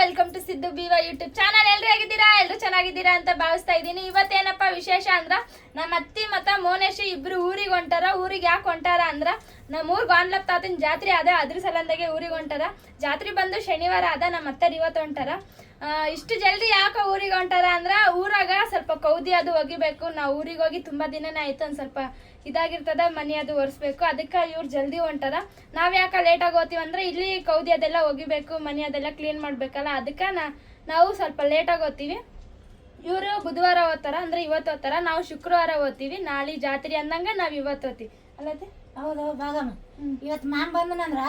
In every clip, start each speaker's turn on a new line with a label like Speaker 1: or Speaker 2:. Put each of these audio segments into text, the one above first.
Speaker 1: Welcome to Siddu Biva YouTube channel. ಎಲ್ರು ಹೇಗಿದ್ದೀರಾ? ಎಲ್ರು ಚೆನ್ನಾಗಿದ್ದೀರಾ ಅಂತ ಭಾವಿಸ್ತಾ ಇದ್ದೀನಿ. ಇವತ್ತೇನಪ್ಪ ವಿಶೇಷ ಅಂದ್ರ ನಮ್ಮ ಅತ್ತಿ ಮತ್ತ ಮೋನೇಶ್ ಇಬ್ರು ಊರಿಗೆ ಹೊಂಟಾರ. ಊರಿಗೆ ಯಾಕೆ ಹೊಂಟಾರ ಅಂದ್ರ ನಮ್ಮೂರ್ ಗಾನ್ಲಪ್ ತಾತನ ಜಾತ್ರೆ ಅದ, ಅದ್ರ ಸಲಂದಾಗೆ ಊರಿಗೆ ಹೊಂಟಾರ. ಜಾತ್ರೆ ಬಂದು ಶನಿವಾರ ಅದ, ನಮ್ಮ ಅತ್ತರ್ ಇವತ್ತು ಹೊಂಟಾರ. ಇಷ್ಟು ಜಲ್ದಿ ಯಾಕೆ ಊರಿಗೆ ಹೊಂಟಾರ ಅಂದ್ರ ಊರಾಗ ಸ್ವಲ್ಪ ಕೌದಿ ಅದು ಒಗಿಬೇಕು. ನಾವು ಊರಿಗೆ ಹೋಗಿ ತುಂಬಾ ದಿನನೇ ಆಯ್ತು, ಒಂದ್ ಸ್ವಲ್ಪ ಇದಾಗಿರ್ತದ, ಮನಿ ಅದು ಒರೆಸ್ಬೇಕು. ಅದಕ್ಕೆ ಇವ್ರು ಜಲ್ದಿ ಹೊಂಟಾರ. ನಾವ್ ಯಾಕೆ ಲೇಟಾಗಿ ಹೋಗ್ತೀವಿ ಅಂದ್ರೆ ಇಲ್ಲಿ ಕೌದಿ ಅದೆಲ್ಲ ಒಗಿಬೇಕು, ಮನಿ ಅದೆಲ್ಲ ಕ್ಲೀನ್ ಮಾಡ್ಬೇಕಲ್ಲ, ಅದಕ್ಕೆ ನಾವು ಸ್ವಲ್ಪ ಲೇಟಾಗಿ ಹೋಗ್ತೀವಿ. ಇವರು ಬುಧವಾರ ಹೋಗ್ತಾರ, ಅಂದ್ರೆ ಇವತ್ತು ಹೋಗ್ತಾರ. ನಾವು ಶುಕ್ರವಾರ ಹೋಗ್ತೀವಿ. ನಾಳೆ ಜಾತ್ರೆ ಅಂದಂಗ ನಾವ್ ಇವತ್ತು ಹೋಗ್ತೀವಿ ಅಲ್ಲದೆ.
Speaker 2: ಹೌದು ಭಾಗಮ್ಮ, ಇವತ್ತು ಮಾನ್ ಬಂದನಂದ್ರ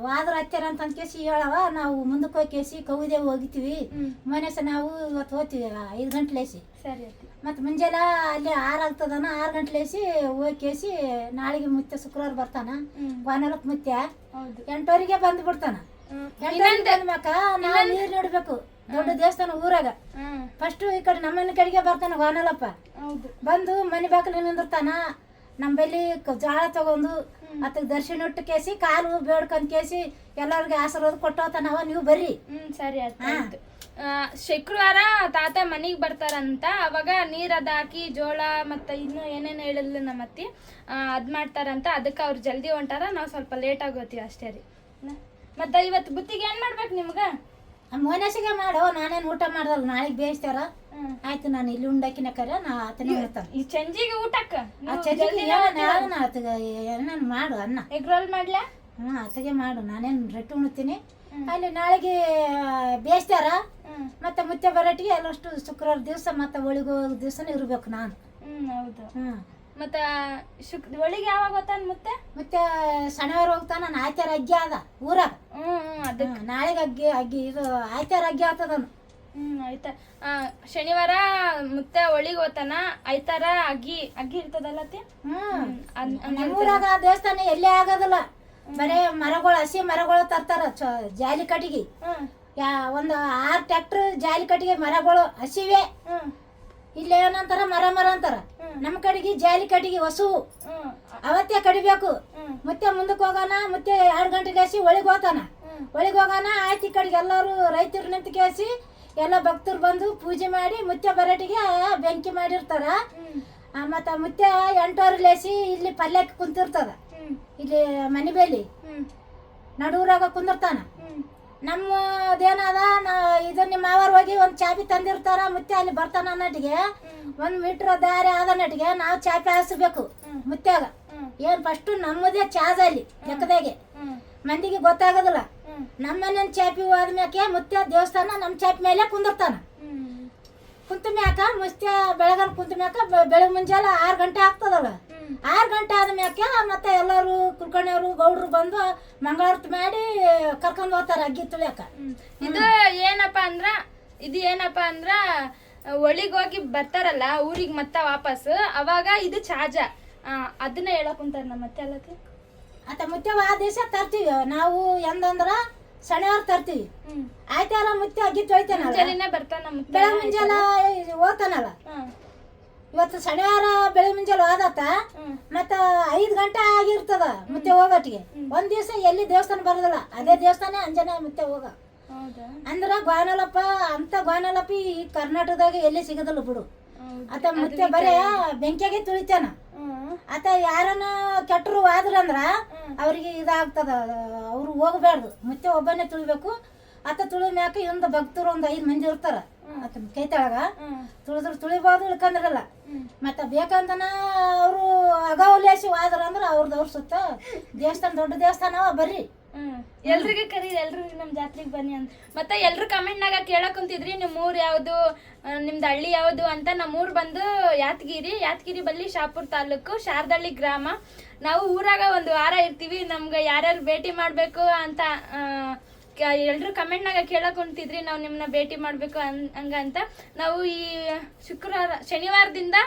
Speaker 2: ವಾದ್ರ ಹಚ್ಚಾರ ಅಂತ ಕೇಸಿ ಹೇಳವ. ನಾವು ಮುಂದಕ್ಕೆ ಹೋಗಿ ಕೇಸಿ ಕೌದೆ ಹೋಗಿತೀವಿ. ಮನೆಸ ನಾವು ಇವತ್ತು ಹೋಗ್ತೀವಿ 5 ಗಂಟ್ಲೇಸಿ.
Speaker 1: ಸರಿ.
Speaker 2: ಮತ್ತು ಮುಂಜಾನೆ ಅಲ್ಲಿ 6 ಆಗ್ತದನ, 6 ಗಂಟ್ಲೇಸಿ ಹೋಗಿ ಕೇಸಿ ನಾಳೆಗೆ ಮುತ್ಯ ಶುಕ್ರವಾರ ಬರ್ತಾನ. ವಾನರಕ್ಕೆ ಮುತ್ಯ 8 ಬಂದು ಬಿಡ್ತಾನ. 8 ಬಂದ್ಮ್ಯಾಕ ನಾವು ನೀರು ನೋಡ್ಬೇಕು. ದೊಡ್ಡ ದೇವಸ್ಥಾನ ಊರಾಗ ಫಸ್ಟ್ ಈ ಕಡೆ ನಮ್ಮನೆ ಕಡೆಗೆ ಬರ್ತಾನ ವಾನಲಪ್ಪ. ಬಂದು ಮನೆ ಬಾಗಿಲು ನಿಂದಿರ್ತಾನ. ನಮ್ಮಲ್ಲಿ ಜಾಳ ತಗೊಂಡು ಅದಕ್ಕೆ ದರ್ಶನ ಇಟ್ಟು ಕೇಸಿ ಕಾಲು ಬೇಡ್ಕೊಂಡ್ ಕೇಸಿ ಎಲ್ಲರಿಗೆ ಆಶೀರ್ವಾದ ಕೊಟ್ಟೋತಾನವ. ನೀವು ಬರ್ರಿ.
Speaker 1: ಸರಿ ಆಯ್ತು. ಶುಕ್ರವಾರ ತಾತ ಮನಿಗ್ ಬರ್ತಾರಂತ. ಅವಾಗ ನೀರ್ ಅದ ಹಾಕಿ ಜೋಳ ಮತ್ತ ಇನ್ನು ಏನೇನು ಹೇಳಿದ್ಲು ನಮ್ಮತ್ತಿ ಅದ್ ಮಾಡ್ತಾರಂತ. ಅದಕ್ಕೆ ಅವ್ರು ಜಲ್ದಿ ಹೊಂಟಾರ, ನಾವು ಸ್ವಲ್ಪ ಲೇಟ್ ಆಗೋತೀವಿ ಅಷ್ಟೇ ರೀ. ಮತ್ತ ಇವತ್ತು ಬುತ್ತಿಗೆ ಏನ್ ಮಾಡ್ಬೇಕು ನಿಮ್ಗ?
Speaker 2: ಮೋನೇಸಿಗೆ ಮಾಡು, ನಾನೇನು ಊಟ ಮಾಡ್ದಲ್ಲ. ನಾಳೆಗೆ ಬೇಯಿಸ್ತಾರ. ಆಯ್ತು, ನಾನು ಇಲ್ಲಿ ಉಂಡಾಕಿನ ಕರೆ ನಾ ಆತನೇ ಹೇಳ್ತಾನೆ.
Speaker 1: ಈ ಚಂಜಿಗೆ ಊಟಕ್ಕ
Speaker 2: ಏನೇನು ಮಾಡು ಅನ್ನ.
Speaker 1: ಎಗ್ ರೋಲ್ ಮಾಡ್ಲಾ?
Speaker 2: ಆತಗೆ ಮಾಡು, ನಾನೇನು ರೊಟ್ಟಿ ಉಣ್ತೀನಿ. ಅಲ್ಲಿ ನಾಳೆಗೆ ಬೇಯಿಸ್ತಾರ. ಮತ್ತೆ ಮುತ್ತೆ ಬರಟಿಗೆ ಎಲ್ಲಷ್ಟು ಶುಕ್ರವಾರ ದಿವಸ ಮತ್ತೆ ಒಳಗೆ ಹೋಗೋ ದಿವಸನೇ ಇರ್ಬೇಕು ನಾನು.
Speaker 1: ಹೌದು. ಮತ್ತ ಒಳಗೆ ಯಾವಾಗ ಹೋಗ್ತಾನ?
Speaker 2: ಮತ್ತೆ ಶನಿವಾರ ಹೋಗ್ತಾನ. ನಾನು ಆಯ್ತಾರ ಅಗ್ಗಿ ಅದ ಊರಾಗ. ನಾಳೆಗೆ ಅಗ್ಗಿ ಇದು ಆಯ್ತಾರ ಅಗ್ಗಿ ಆಗ್ತದನು.
Speaker 1: ಆಯ್ತಾ. ಶನಿವಾರ ಮುತ್ತೆ ಒಳಿಗ್ ಹೋತಾನ, ಆಯ್ತಾರ ಅಗ್ಗಿ ಇರ್ತದಲ್ಲ.
Speaker 2: ಊರಾಗ ದೇವಸ್ಥಾನ ಎಲ್ಲೇ ಆಗೋದಿಲ್ಲ. ಬರೇ ಮರಗಳು, ಹಸಿ ಮರಗಳು ತರ್ತಾರ. ಜಾಲಿ ಕಟ್ಟಿಗೆ ಒಂದು 6 ಟ್ರ್ಯಾಕ್ಟರ್ ಜಾಲಿ ಕಟ್ಟಿಗೆ ಮರಗಳು ಹಸಿವೆ. ಇಲ್ಲಿ ಏನಂತಾರ ಮರ ಅಂತಾರ. ನಮ್ಮ ಕಡೆಗೆ ಜಾಲಿ ಕಟ್ಟಿಗೆ ಹೊಸು ಅವತ್ತೇ ಕಡಿಬೇಕು. ಮತ್ತೆ ಮುಂದಕ್ಕೆ ಹೋಗೋಣ. ಮತ್ತೆ 2 ಗಂಟೆಗೆ ಹಸಿ ಒಳಗೆ ಹೋಗ್ತಾನ. ಒಳಗೆ ಹೋಗೋಣ. ಆಯ್ತು, ಈ ಕಡೆಗೆ ಎಲ್ಲರೂ ರೈತರು ನಿಂತು ಕೇಸಿ ಎಲ್ಲ ಭಕ್ತರು ಬಂದು ಪೂಜೆ ಮಾಡಿ ಮುತ್ಯ ಬರಟಿಗೆ ಬೆಂಕಿ ಮಾಡಿರ್ತಾರ. ಮತ್ತ ಮುತ್ಯ 8 ಲೇಸಿ ಇಲ್ಲಿ ಪಲ್ಯಕ್ಕೆ ಕುಂತಿರ್ತದ. ಇಲ್ಲಿ ಮನೆ ಬೇಲಿ ನಡುವರಾಗ ಕುಂದಿರ್ತಾನ. ನಮ್ಮದೇನದ ಇದು ನಿಮ್ಮ ಮಾವರು ಹೋಗಿ ಒಂದು ಚಾಪಿ ತಂದಿರ್ತಾರ. ಮುತ್ಯ ಅಲ್ಲಿ ಬರ್ತಾನ ಅನ್ನಟಿಗೆ 1 ಮೀಟರ್ ದಾರಿ ಆದ ನಟಿಗೆ ನಾವು ಚಾಪಿ ಹಾಸ್ಬೇಕು ಮುತ್ಯಾಗ. ಏನ್ ಫಸ್ಟ್ ನಮ್ಮದೇ ಚಾದ ಅಲ್ಲಿ ಲೆಕ್ಕದಾಗೆ ಮಂದಿಗೆ ಗೊತ್ತಾಗೋದಿಲ್ಲ. ನಮ್ಮನೆ ಚಾಪಿ ಹೋದ್ಮ್ಯಾಕೆ ಮುತ್ಯ ದೇವಸ್ಥಾನ ನಮ್ಮ ಚಾಪಿ ಮೇಲೆ ಕುಂದಿರ್ತಾನ. ಕುಂತ ಮ್ಯಾಕ ಮುತ್ಯ ಬೆಳಗನ್ ಕುಂತ ಮ್ಯಾಕ ಬೆಳಗ್ಗೆ ಮುಂಜಾನೆ 6 ಗಂಟೆ ಆಗ್ತದಲ್ಲ. 6 ಗಂಟೆ ಆದ್ಮ್ಯಾಕೆ ಮತ್ತೆ ಎಲ್ಲರೂ ಕುಲ್ಕರ್ಣಿಯವರು ಗೌಡ್ರು ಬಂದು ಮಂಗಳಾರತಿ ಮಾಡಿ ಕರ್ಕೊಂಡ್ ಹೋಗ್ತಾರ ಅಗ್ಗಿ ತುಳಿಯಾಕ.
Speaker 1: ಇದು ಏನಪ್ಪಾ ಅಂದ್ರ ಒಳಿಗ್ ಹೋಗಿ ಬರ್ತಾರಲ್ಲ ಊರಿಗೆ ಮತ್ತ ವಾಪಸ್, ಅವಾಗ ಇದು ಚಾಜ ಅದನ್ನ ಹೇಳಕ್ ಕುಂತಾರ ನಮ್ಮ ಮತ್ತೆ ಅಲ್ಲಕ್ಕೆ.
Speaker 2: ಆತ ಮುತ್ಯ ಆ ದಿವಸ ತರ್ತೀವಿ ನಾವು. ಎಂದಂದ್ರ ಶನಿವಾರ ತರ್ತೀವಿ. ಆಯ್ತಾರ ಮುತ್ಯ ಅಗ್ಗಿ ತೊಳಿತಾನ
Speaker 1: ಬರ್ತಾನ.
Speaker 2: ಬೆಳೆ ಮುಂಜಾಲ ಹೋಗ್ತಾನಲ್ಲ. ಇವತ್ತು ಶನಿವಾರ ಬೆಳೆ ಮುಂಜಾನೆ ಹೋದತ್ತ. ಮತ್ತ 5 ಗಂಟೆ ಆಗಿರ್ತದ ಮುತ್ತೆ ಹೋಗೋಟಿಗೆ. ಒಂದ್ ದಿವಸ ಎಲ್ಲಿ ದೇವಸ್ಥಾನ ಬರೋದಿಲ್ಲ, ಅದೇ ದೇವಸ್ಥಾನ ಅಂಜನ ಮುತ್ತೆ ಹೋಗ. ಅಂದ್ರ ಗಾನಲಪ್ಪ ಅಂತ ಗಾನಲಪ್ಪ ಈ ಕರ್ನಾಟಕದಾಗ ಎಲ್ಲಿ ಸಿಗದಲ್ಲ ಬಿಡು. ಆತ ಮುತ್ತೆ ಬರೇ ಬೆಂಕಿಯಾಗೆ ತುಳಿತಾನ. ಆತ ಯಾರನ್ನ ಕೆಟ್ಟರು ಆದ್ರಂದ್ರ ಅವ್ರಿಗೆ ಇದಾಗ್ತದ. ಅವ್ರು ಹೋಗ್ಬಾರ್ದು, ಮುತ್ತೆ ಒಬ್ಬನೇ ತುಳಿಬೇಕು. ಆತ ತುಳಿ ಮ್ಯಾಕ ಇಂದ ಭಕ್ತರು ಒಂದು 5 ಮಂದಿ ಇರ್ತಾರ. ಆತ ಕೈ ತೆಳಗ ತುಳಿದ್ರು ತುಳಿಬಹುದು, ಇಳ್ಕಂದ್ರಲ್ಲ. ಮತ್ತ ಬೇಕಂತನ ಅವರು ಅಗಾವಲೇಸಿ ಹೋದ್ರ ಅಂದ್ರ ಅವ್ರ ಸುತ್ತ ದೇವಸ್ಥಾನ ದೊಡ್ಡ ದೇವಸ್ಥಾನ ಬರ್ರಿ.
Speaker 1: ಎಲ್ರಿಗೆ ಕರೀರಿ, ಎಲ್ರಿಗೆ ನಮ್ ಜಾತ್ರೆಗೆ ಬನ್ನಿ ಅಂತ. ಮತ್ತೆ ಎಲ್ರು ಕಮೆಂಟ್ನಾಗ ಕೇಳಕ್ ಕುಂತಿದ್ರಿ ನಿಮ್ ಊರ್ ಯಾವ್ದು, ನಿಮ್ದು ಹಳ್ಳಿ ಯಾವ್ದು ಅಂತ. ನಮ್ಮೂರ್ ಬಂದು ಯಾದಗಿರಿ ಬಲ್ಲಿ ಶಾಪುರ್ ತಾಲೂಕು ಶಾರದಳ್ಳಿ ಗ್ರಾಮ. ನಾವು ಊರಾಗ 1 ವಾರ ಇರ್ತೀವಿ. ನಮ್ಗೆ ಯಾರ್ಯಾರು ಭೇಟಿ ಮಾಡ್ಬೇಕು ಅಂತ ಎಲ್ರು ಕಮೆಂಟ್ನಾಗ ಕೇಳಕ್ ಕುಂತಿದ್ರಿ. ನಾವು ನಿಮ್ಮನ್ನ ಭೇಟಿ ಮಾಡ್ಬೇಕು ಹಂಗಂತ. ನಾವು ಈ ಶನಿವಾರದಿಂದ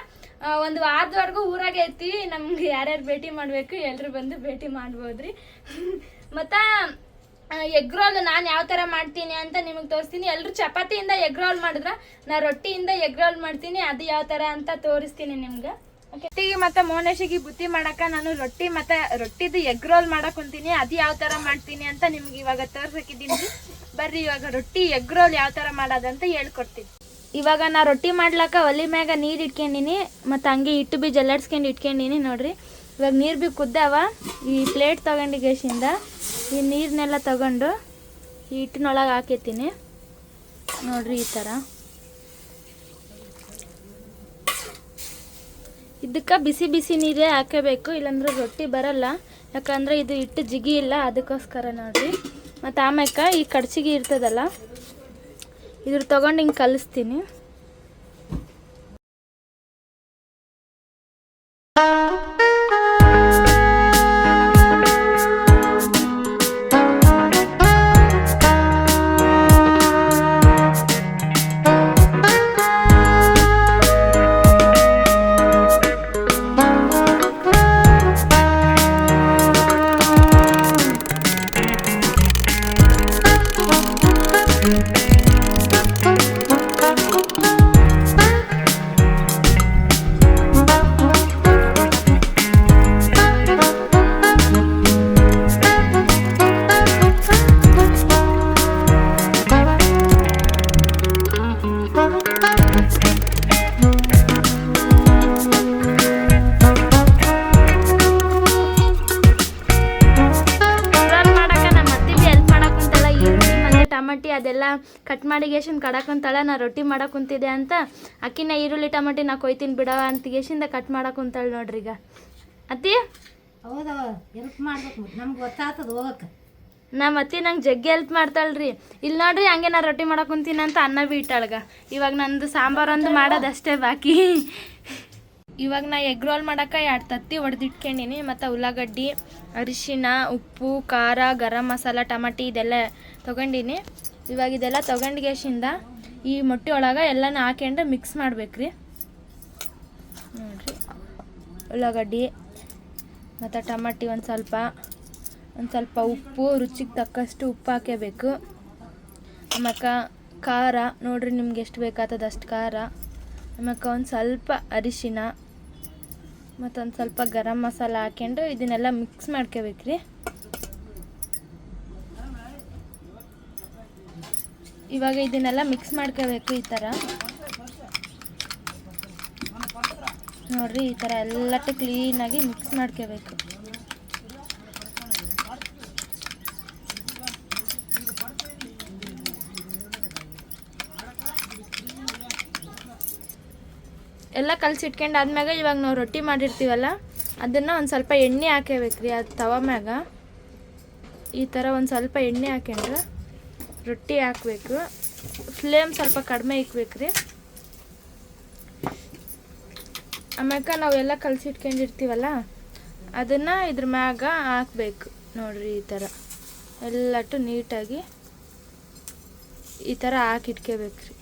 Speaker 1: 1 ವಾರದವರೆಗೂ ಊರಾಗೆ ಇರ್ತೀವಿ. ನಮ್ಗೆ ಯಾರ್ಯಾರು ಭೇಟಿ ಮಾಡ್ಬೇಕು ಎಲ್ರು ಬಂದು ಭೇಟಿ ಮಾಡ್ಬೋದ್ರಿ. ಮತ್ತ ಎಗ್ ರೋಲ್ ನಾನು ಯಾವ ಥರ ಮಾಡ್ತೀನಿ ಅಂತ ನಿಮಗೆ ತೋರಿಸ್ತೀನಿ. ಎಲ್ಲರೂ ಚಪಾತಿಯಿಂದ ಎಗ್ ರೋಲ್ ಮಾಡಿದ್ರ, ನಾ ರೊಟ್ಟಿಯಿಂದ ಎಗ್ ರೋಲ್ ಮಾಡ್ತೀನಿ. ಅದು ಯಾವ ಥರ ಅಂತ ತೋರಿಸ್ತೀನಿ ನಿಮ್ಗೆ. ರೊಟ್ಟಿಗೆ ಮತ್ತೆ ಮೋನೇಶಿಗೆ ಬುತ್ತಿ ಮಾಡಕ ನಾನು ರೊಟ್ಟಿದು ಎಗ್ ರೋಲ್ ಮಾಡಕ್ ಕುಂತೀನಿ. ಅದು ಯಾವ ತರ ಮಾಡ್ತೀನಿ ಅಂತ ನಿಮ್ಗೆ ಇವಾಗ ತೋರ್ಸಕಿದ್ದೀನಿ. ಬರ್ರಿ ಇವಾಗ ರೊಟ್ಟಿ ಎಗ್ ರೋಲ್ ಯಾವ ತರ ಮಾಡೋದಂತ ಹೇಳ್ಕೊಡ್ತೀನಿ. ಇವಾಗ ನಾ ರೊಟ್ಟಿ ಮಾಡ್ಲಾಕ ಒಲಿ ಮ್ಯಾಗ ನೀರು ಇಟ್ಕೊಂಡಿನಿ, ಮತ್ತು ಹಂಗೆ ಹಿಟ್ಟು ಬಿ ಜಲ್ಲಾಡ್ಸ್ಕೊಂಡು ಇಟ್ಕೊಂಡಿನಿ ನೋಡ್ರಿ. ಇವಾಗ ನೀರು ಬಿ ಕುದ್ದಾವ. ಈ ಪ್ಲೇಟ್ ತೊಗೊಂಡು ಗ್ಯಾಸಿಂದ ಈ ನೀರನ್ನೆಲ್ಲ ತಗೊಂಡು ಈ ಹಿಟ್ಟಿನೊಳಗೆ ಹಾಕಿರ್ತೀನಿ ನೋಡ್ರಿ. ಈ ಥರ ಇದಕ್ಕೆ ಬಿಸಿ ಬಿಸಿ ನೀರೇ ಹಾಕಬೇಕು, ಇಲ್ಲಾಂದ್ರೆ ರೊಟ್ಟಿ ಬರಲ್ಲ. ಯಾಕಂದರೆ ಇದು ಹಿಟ್ಟು ಜಿಗಿ ಇಲ್ಲ, ಅದಕ್ಕೋಸ್ಕರ ನೋಡ್ರಿ. ಮತ್ತು ಆಮ್ಯಾಕ ಈ ಕಡ್ಚಿಗೆ ಇರ್ತದಲ್ಲ, ಇದ್ರ ತೊಗೊಂಡು ಹಿಂಗೆ ಕಲಿಸ್ತೀನಿ. ಟಮಟಿ ಅದೆಲ್ಲ ಕಟ್ ಮಾಡಿ ಗೇಶನ್ ಕಡಾಕೊಂತಾಳ. ನಾ ರೊಟ್ಟಿ ಮಾಡಕ್ಕೆ ಕುಂತಿದ್ದೆ ಅಂತ ಅಕ್ಕಿನ ಈರುಳ್ಳಿ ಟಮಟಿ ನಾ ಕೊಯ್ತೀನಿ ಬಿಡವ ಅಂತ ಗೇಶಿಂದ ಕಟ್ ಮಾಡಕ್ಕೆ ಕುಂತಾಳ ನೋಡ್ರಿ. ಈಗ ಅತ್ತಿ
Speaker 2: ಹೌದವ ಹೆಲ್ಪ್ ಮಾಡ್ಬೇಕು, ನಮ್ಗೆ ಗೊತ್ತಾಗ್ತದ ಹೋಗಕ್ಕೆ.
Speaker 1: ನಮ್ಮ ಅತ್ತಿ ನಂಗೆ ಜಗ್ಗಿ ಹೆಲ್ಪ್ ಮಾಡ್ತಾಳ್ರಿ. ಇಲ್ಲಿ ನೋಡ್ರಿ ಹಂಗೆ ನಾ ರೊಟ್ಟಿ ಮಾಡಕ್ಕೆ ಕುಂತೀನಿ ಅಂತ ಅನ್ನ ಬಿಟ್ಟಾಳ್ಗ. ಇವಾಗ ನಂದು ಸಾಂಬಾರೊಂದು ಮಾಡೋದಷ್ಟೇ ಬಾಕಿ. ಇವಾಗ ನಾ ಎಗ್ ರೋಲ್ ಮಾಡೋಕೆ 2 ತತ್ತಿ ಹೊಡೆದಿಟ್ಕೊಂಡಿನಿ. ಮತ್ತು ಉಳ್ಳಾಗಡ್ಡಿ, ಅರಿಶಿನ, ಉಪ್ಪು, ಖಾರ, ಗರಂ ಮಸಾಲ, ಟಮಾಟಿ ಇದೆಲ್ಲ ತೊಗೊಂಡಿನಿ. ಇವಾಗ ಇದೆಲ್ಲ ತೊಗೊಂಡು ಗ್ಯಾಸಿಂದ ಈ ಮೊಟ್ಟೆ ಒಳಗೆ ಎಲ್ಲನೂ ಹಾಕ್ಯಂಡು ಮಿಕ್ಸ್ ಮಾಡ್ಬೇಕ್ರಿ ನೋಡ್ರಿ. ಉಳ್ಳಾಗಡ್ಡಿ ಮತ್ತು ಟಮಾಟಿ ಒಂದು ಸ್ವಲ್ಪ ಉಪ್ಪು, ರುಚಿಗೆ ತಕ್ಕಷ್ಟು ಉಪ್ಪು ಹಾಕಬೇಕು. ಆಮ್ಯಾಕ ಖಾರ ನೋಡ್ರಿ ನಿಮ್ಗೆ ಎಷ್ಟು ಬೇಕಾಗ್ತದೆ ಅಷ್ಟು ಖಾರ. ಆಮ್ಯಾಕ ಒಂದು ಸ್ವಲ್ಪ ಅರಿಶಿನ ಮತ್ತೊಂದು ಸ್ವಲ್ಪ ಗರಂ ಮಸಾಲ ಹಾಕ್ಯಂಡು ಇದನ್ನೆಲ್ಲ ಮಿಕ್ಸ್ ಮಾಡ್ಕೋಬೇಕ್ರಿ. ಇವಾಗ ಇದನ್ನೆಲ್ಲ ಮಿಕ್ಸ್ ಮಾಡ್ಕೋಬೇಕು ಈ ಥರ ನೋಡ್ರಿ. ಈ ಥರ ಎಲ್ಲಟ್ಟು ಕ್ಲೀನಾಗಿ ಮಿಕ್ಸ್ ಮಾಡ್ಕೋಬೇಕು. ಎಲ್ಲ ಕಲಸಿಟ್ಕೊಂಡು ಆದ್ಮ್ಯಾಗ ಇವಾಗ ನಾವು ರೊಟ್ಟಿ ಮಾಡಿರ್ತೀವಲ್ಲ ಅದನ್ನು ಒಂದು ಸ್ವಲ್ಪ ಎಣ್ಣೆ ಹಾಕಬೇಕ್ರಿ. ಅದು ತವ ಮ್ಯಾಗ ಈ ಥರ ಒಂದು ಸ್ವಲ್ಪ ಎಣ್ಣೆ ಹಾಕ್ಯಂಡ್ರೆ ರೊಟ್ಟಿ ಹಾಕಬೇಕು. ಫ್ಲೇಮ್ ಸ್ವಲ್ಪ ಕಡಿಮೆ ಇಕ್ಬೇಕ್ರಿ. ಆಮ್ಯಾಕ ನಾವೆಲ್ಲ ಕಲಸಿಟ್ಕೊಂಡಿರ್ತೀವಲ್ಲ ಅದನ್ನು ಇದ್ರ ಮ್ಯಾಗ ಹಾಕಬೇಕು ನೋಡ್ರಿ. ಈ ಥರ ಎಲ್ಲಟ್ಟು ನೀಟಾಗಿ ಈ ಥರ ಹಾಕಿಟ್ಕೋಬೇಕ್ರಿ.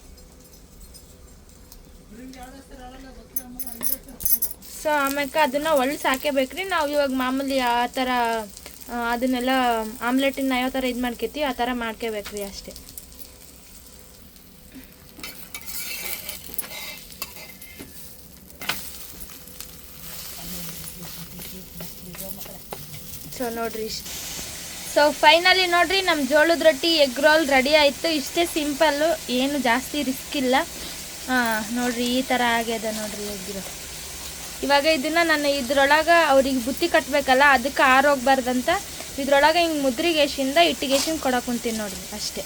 Speaker 1: ಸೊ ಆಮ್ಯಾಕ ಅದನ್ನು ಒಳ್ಳೆ ಹಾಕಬೇಕ್ರಿ. ನಾವು ಇವಾಗ ಮಾಮೂಲಿ ಆ ಥರ ಅದನ್ನೆಲ್ಲ ಆಮ್ಲೆಟಿನ ಯಾವ ಥರ ಇದು ಮಾಡ್ಕೊತೀವಿ ಆ ಥರ ಮಾಡ್ಕೋಬೇಕ್ರಿ ಅಷ್ಟೇ. ಸೊ ನೋಡ್ರಿ, ಸೊ ಫೈನಲಿ ನೋಡ್ರಿ ನಮ್ಮ ಜೋಳದ ರೊಟ್ಟಿ ಎಗ್ ರೋಲ್ ರೆಡಿ ಆಯಿತು. ಇಷ್ಟೇ ಸಿಂಪಲ್ಲು, ಏನು ಜಾಸ್ತಿ ರಿಸ್ಕ್ ಇಲ್ಲ. ನೋಡ್ರಿ ಈ ಥರ ಆಗ್ಯದ ನೋಡ್ರಿ ಎಗ್ ರೋಲ್. ಇವಾಗ ಇದನ್ನು ನಾನು ಇದ್ರೊಳಗೆ ಅವ್ರಿಗೆ ಬುತ್ತಿ ಕಟ್ಟಬೇಕಲ್ಲ, ಅದಕ್ಕೆ ಆರೋಗ್ಬಾರ್ದಂತ ಇದ್ರೊಳಗೆ ಹಿಂಗೆ ಮುದ್ರಿಗೇಶಿಂದ ಇಟ್ಟಿಗೇಶಿಂದ ಕೊಡಕ್ಕೆ ಕುಂತೀನಿ ನೋಡ್ರಿ ಅಷ್ಟೇ.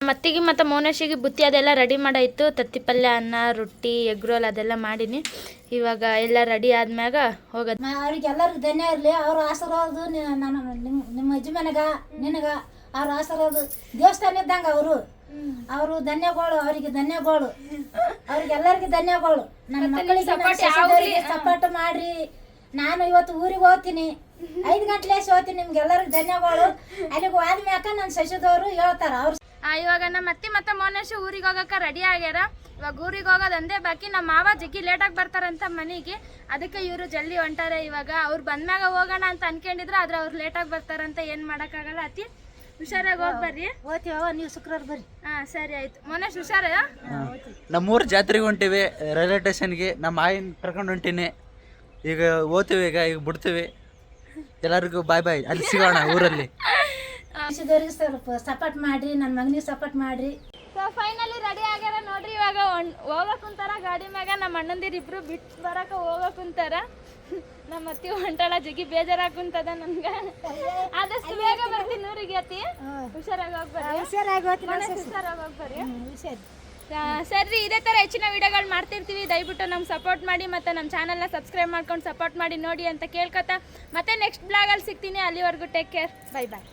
Speaker 1: ಮತ್ತಿಗೆ ಮತ್ತು ಮೋನೇಶಿಗೆ ಬುತ್ತಿ ಅದೆಲ್ಲ ರೆಡಿ ಮಾಡಾಯಿತು. ತತ್ತಿ ಪಲ್ಯ, ಅನ್ನ, ರೊಟ್ಟಿ, ಎಗ್ ರೋಲ್ ಅದೆಲ್ಲ ಮಾಡೀನಿ. ಇವಾಗ ಎಲ್ಲ ರೆಡಿ ಆದ್ಮ್ಯಾಗ ಹೋಗೋದು.
Speaker 2: ಅವ್ರಿಗೆಲ್ಲರಿಗೂ ಧನ್ಯ ಇರಲಿ. ಅವ್ರ ಆಶೀರ್ವಾದ ನಾನು ನಿಮ್ಮ ಯಜಮಾನಗ ನಿನಗ ಅವ್ರ ಆಶೀರ್ವಾದ ದೇವಸ್ಥಾನ ಇದ್ದಂಗೆ ಅವರು ಧನ್ಯಗಳು. ಅವರಿಗೆ ಧನ್ಯಗಳು, ಅವ್ರಿಗೆಲ್ಲರಿಗೂ ಧನ್ಯಗಳು. ನನ್ನ ಮಕ್ಕಳಿಗೆ ಸಪೋರ್ಟ್ ಮಾಡ್ರಿ. ನಾನು ಇವತ್ತು ಊರಿಗೆ ಹೋಗ್ತೀನಿ, 5 ಗಂಟೆ ಹೋಗ್ತೀನಿ. ನಿಮ್ಗೆಲ್ಲರಿಗೂ ಧನ್ಯಗಳು. ಅಲ್ಲಿಗೆ ಹೋದ್ಮ್ಯಾಕ ನನ್ನ ಶಶಿದವರು ಹೇಳ್ತಾರ. ಅವ್ರು
Speaker 1: ಇವಾಗ ನಮ್ಮ ಅತ್ತಿ ಮತ್ತು ಮೋನೇಶ್ ಊರಿಗೆ ಹೋಗಕ್ಕೆ ರೆಡಿ ಆಗ್ಯಾರ. ಇವಾಗ ಊರಿಗೆ ಹೋಗೋದು ಅಂದೇ ಬಾಕಿ. ನಮ್ಮ ಮಾವ ಜಗ್ಗಿ ಲೇಟಾಗಿ ಬರ್ತಾರಂತ ಮನೆಗೆ, ಅದಕ್ಕೆ ಇವರು ಜಲ್ದಿ ಹೊಂಟಾರೆ. ಇವಾಗ ಅವ್ರು ಬಂದ್ಮ್ಯಾಗ ಹೋಗೋಣ ಅಂತ ಅನ್ಕೊಂಡಿದ್ರು, ಆದ್ರೆ ಅವ್ರು ಲೇಟಾಗಿ ಬರ್ತಾರಂತ ಏನು ಮಾಡೋಕ್ಕಾಗಲ್ಲ. ಅತ್ತಿ ಹುಷಾರಾಗಿ ಹೋಗಿ ಬರ್ರಿ.
Speaker 2: ಓದ್ತೀವ, ನೀವು ಶುಕ್ರವಾರ ಬರ್ರಿ.
Speaker 1: ಸರಿ ಆಯ್ತು. ಮೋನೇಶ್ ಹುಷಾರ.
Speaker 3: ನಮ್ಮೂರು ಜಾತ್ರೆಗೆ ಹೊಂಟಿವಿ, ರೈಲ್ವೆ ಸ್ಟೇಷನ್ಗೆ. ನಮ್ಮ ಆಯಿನ ಕರ್ಕೊಂಡು ಹೊಂಟೀನಿ. ಈಗ ಓದ್ತೀವಿ ಈಗ ಬಿಡ್ತೀವಿ. ಎಲ್ಲರಿಗೂ ಬಾಯ್ ಬಾಯ್, ಅಲ್ಲಿ ಸಿಗೋಣ ಊರಲ್ಲಿ.
Speaker 2: ದೇಶದವ್ರಿಗೆ ಸ್ವಲ್ಪ ಸಪೋರ್ಟ್ ಮಾಡ್ರಿ, ನನ್ನ ಮಗನಿಗೆ ಸಪೋರ್ಟ್ ಮಾಡ್ರಿ.
Speaker 1: ಸೊ ಫೈನಲಿ ರೆಡಿ ಆಗ್ಯಾರ ನೋಡ್ರಿ. ಇವಾಗ ಹೋಗಕ್ ಕುಂತಾರ ಗಾಡಿ ಮ್ಯಾಗ. ನಮ್ಮ ಅಣ್ಣಂದಿರು ಇಬ್ರು ಬಿಟ್ಟು ಬರಕ ಹೋಗಕ್ ಕುಂತಾರ. ನಮ್ಮ ಅತ್ತಿ ಹೊಂಟಾಳ, ಜಗಿ ಬೇಜಾರಾಗುಂತದ ನನ್ಗ. ಆದಷ್ಟು ಬೇಗ ಬರ್ತೀನಿ ಊರಿಗೆ ಅತ್ತಿ. ಹುಷಾರಾಗಿ ಹೋಗ್ಬರ್ರಿ. ಹುಷಾರಾಗಿ ಹೋಗ್ಬರ್ರಿ. ಸರಿ, ಇದೇ ಥರ ಹೆಚ್ಚಿನ ವಿಡಿಯೋಗಳು ಮಾಡ್ತಿರ್ತೀವಿ. ದಯವಿಟ್ಟು ನಮ್ಗೆ ಸಪೋರ್ಟ್ ಮಾಡಿ ಮತ್ತು ನಮ್ಮ ಚಾನಲ್ನ ಸಬ್ಸ್ಕ್ರೈಬ್ ಮಾಡ್ಕೊಂಡು ಸಪೋರ್ಟ್ ಮಾಡಿ ನೋಡಿ ಅಂತ ಕೇಳ್ಕೊತಾ ಮತ್ತೆ ನೆಕ್ಸ್ಟ್ ಬ್ಲಾಗಲ್ಲಿ ಸಿಗ್ತೀನಿ. ಅಲ್ಲಿವರೆಗೂ ಟೇಕ್ ಕೇರ್, ಬೈ ಬಾಯ್.